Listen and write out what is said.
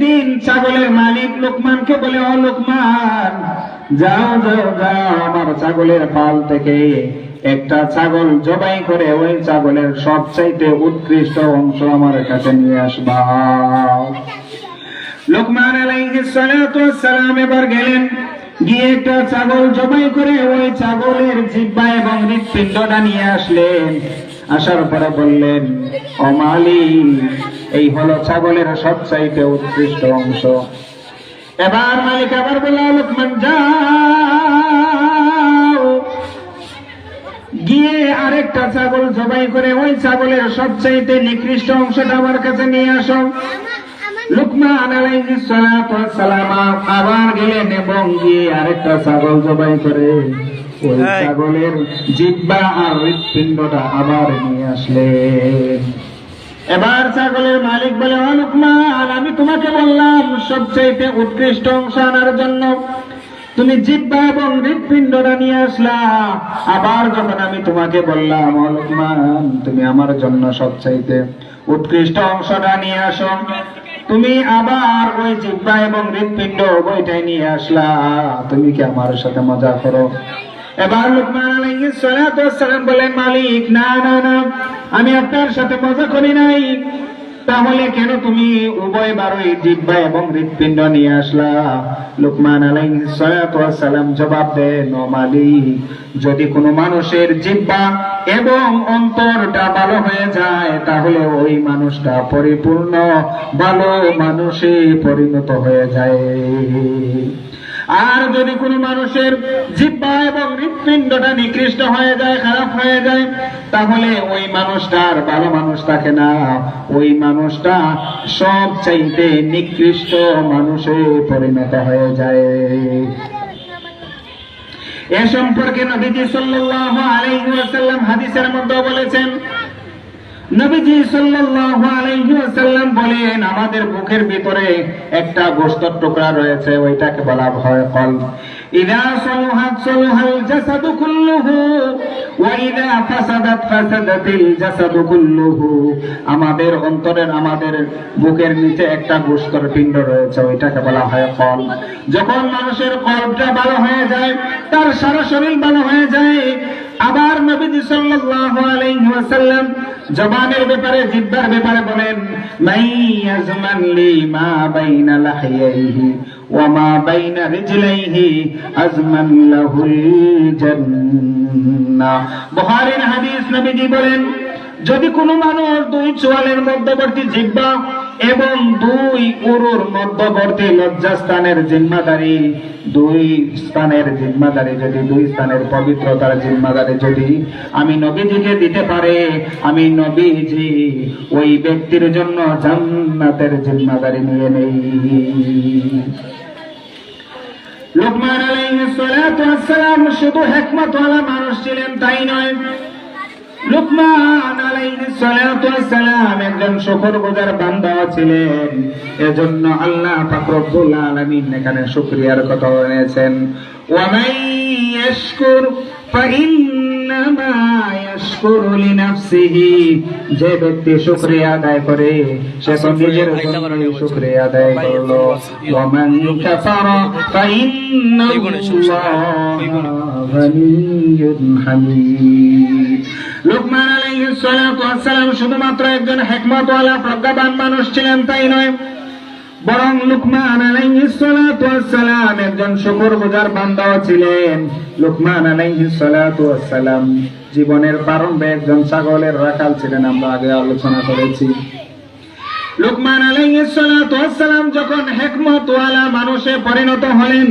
একদিন ছাগলের মালিক লোকমানকে বলে, ও লোকমান, যাও যাও যাও, আমার ছাগলের পাল থেকে একটা ছাগল জবাই করে ওই ছাগলের সবচাইতে উৎকৃষ্ট অংশ আমার কাছে নিয়ে আসবা। লোকমান আলাইহিস সালাতু ওয়াস সালাম এবার গেলেন, গিয়ে একটা ছাগল জবাই করে ওই ছাগলের জিহ্বা এবং হৃৎপিণ্ডটা নিয়ে আসলেন। আসার পরে বললেন, ও মালিক, এই হলো ছাগলের সবচাইতে উৎকৃষ্ট অংশ। এবার মালিক আবার বলল, লোকমান যাও, গিয়ে আরেকটা ছাগল জবাই করে ওই ছাগলের সবচাইতে নিকৃষ্ট অংশটা আমার কাছে নিয়ে আসো। লোকমান আলাইহিস সালাতু ওয়াস সালাম আবার গেলেন এবং গিয়ে আরেকটা ছাগল জবাই করে ওই ছাগলের জিহ্বা আর হৃৎপিণ্ডটা আবার নিয়ে আসলেন। এবার ছাগলের মালিক বলে, ও লোকমান, আমি তোমাকে বললাম সবচাইতে উৎকৃষ্ট অংশ আনার জন্য, তুমি জিহ্বা এবং হৃৎপিণ্ডটা নিয়ে আসলা। আবার যখন আমি তোমাকে বললাম, ও লোকমান, তুমি আমার জন্য সবচাইতে উৎকৃষ্ট অংশটা নিয়ে আসো, তুমি আবার ওই জিহ্বা এবং হৃৎপিণ্ড উভয়টাই নিয়ে আসলা। তুমি কি আমার সাথে মজা করো? এবার লোকমান আলাইহিস সালাতু ওয়াস সালাম বলেন, মালিক, না না না, আমি আপনার সাথে মজা করি নাই। তাহলে কেন তুমি উভয়বারই জিহ্বা এবং হৃৎপিণ্ড নিয়ে আসলা? লোকমান আলাইহিস সালাতু ওয়াস সালাম জবাব দেন, ও মালিক, যদি কোনো মানুষের জিহ্বা এবং অন্তরটা ভালো হয়ে যায় তাহলে ওই মানুষটা পরিপূর্ণ ভালো মানুষে পরিণত হয়ে যায়। আর যদি কোনো মানুষের জিহ্বা এবং হৃৎপিণ্ডটা নিকৃষ্ট হয়ে যায়, খারাপ হয়ে যায়, তাহলে ওই মানুষটার ভালো মানুষ থাকে না, ওই মানুষটা সবচাইতে নিকৃষ্ট মানুষে পরিণত হয়ে যায়। এ সম্পর্কে নবীজি সাল্লাল্লাহু আলাইহি ওয়াসাল্লাম হাদিসের মধ্যে বলেছেন, নবীজি সাল্লাল্লাহু আলাইহি ওয়াসাল্লাম বলেন, আমাদের বুকের ভিতরে একটা গোশতের টুকরা রয়েছে, ওইটাকে বলা হয় কলব। ইযা সালাহাত সালাহাল জাসাদু কুল্লুহু ওয়া ইযা ফাসাদাত ফাসাদাতিল জাসাদু কুল্লুহু। আমাদের অন্তরের, আমাদের বুকের নিচে একটা গোশতের পিণ্ড রয়েছে, ওইটাকে বলা হয় কলব। যখন মানুষের কলবটা ভালো হয়ে যায়, তার সারা শরীর ভালো হয়ে যায়। আবার নবীজি সাল্লাল্লাহু আলাইহি ওয়াসাল্লাম জবানের ব্যাপারে, জিহ্বার ব্যাপারে বলেন, মাই ইয়াজমান লি মা বাইনা লাহিয়াইহি ওয়া মা বাইনা রিজলাইহি আজমান লাহুল জান্নাহ। বুখারীর হাদিস, নবীজি বলেন, যদি কোনো মানুষ দুই চোয়ালের মধ্যবর্তী জিহ্বা এবং দুই উরুর মধ্যবর্তী লজ্জাস্থানের জিম্মাদারি, দুই স্থানের জিম্মাদারি যদি, দুই স্থানের পবিত্রতার জিম্মাদারি যদি আমি নবীজিকে দিতে পারে, আমি নবীজি ওই ব্যক্তির জন্য জান্নাতের জিম্মাদারি নিয়ে নেই। লোকমান আলাইহিস সালাতু ওয়াস সালাম শুধু হিকমতওয়ালা মানুষ ছিলেন তাই নয়, লোকমান আলাইহিস সালাতু ওয়াস সালাম একজন শুকরগুজার বান্দা ছিলেন। এজন্য আল্লাহ পাক রব্বুল আলামিন এখানে শুকরিয়ার কথা বলেছেন, ওয়া মান ইয়াশকুর ফাইন্নামা ইয়াশকুরু লিনাফসিহি। যে ব্যক্তি শুকরিয়া আদায় করে সে তো নিজের জন্য শুকরিয়া আদায় করলো। ওয়া মান কাফারা ফাইন্নাল্লাহা গানিয়্যুন হামিদ। লোকমান আলাইহিস সালাতু ওয়াস সালাম শুধুমাত্র একজন হিকমতওয়ালা প্রজ্ঞাবান মানুষ ছিলেন তাই নয়, বরং লোকমান আলাইহিস সালাতু ওয়াস সালাম একজন শুকরগুজার বান্দাও ছিলেন। লোকমান আলাইহিস সালাতু ওয়াস সালাম জীবনের প্রারম্ভে একজন ছাগলের রাখাল ছিলেন, আমরা আগে আলোচনা করেছি। লোকমান আলাইহিস সালাতু ওয়াস সালাম যখন হিকমতওয়ালা মানুষে পরিণত হলেন,